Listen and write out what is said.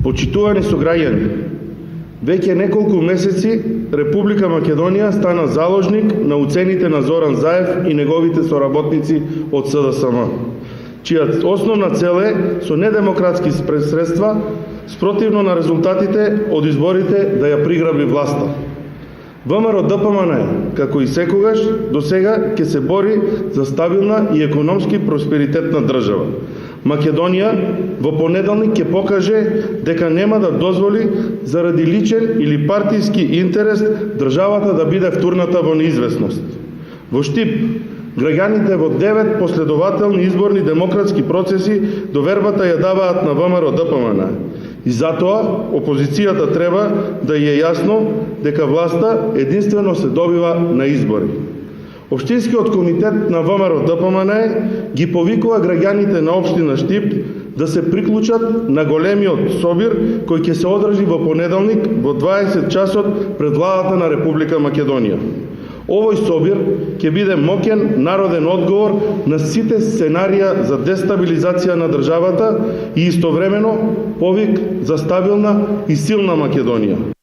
Почитувани сограѓани, веќе неколку месеци Република Македонија стана заложник на уцените на Зоран Заев и неговите соработници од СДСМ, чија основна цел е со недемократски средства, спротивно на резултатите од изборите, да ја приграби власта. ВМРО-ДПМН, како и секогаш, до сега ќе се бори за стабилна и економски просперитетна држава. Македонија во понеделник ќе покаже дека нема да дозволи заради личен или партиски интерес државата да биде втурната во неизвестност. Во штип, граѓаните во 9 последователни изборни демократски процеси довербата ја даваат на ВМРО-ДПМН. И затоа опозицијата треба да е јасно дека власта единствено се добива на избори. Општинскиот комитет на ВМРО-ДПМН ги повикува граѓаните на општина Штип да се приклучат на големиот собир кој ќе се одржи во понеделник во 20 часот пред владата на Република Македонија. Овој собир ќе биде моќен народен одговор на сите сценарија за дестабилизација на државата и истовремено повик за стабилна и силна Македонија.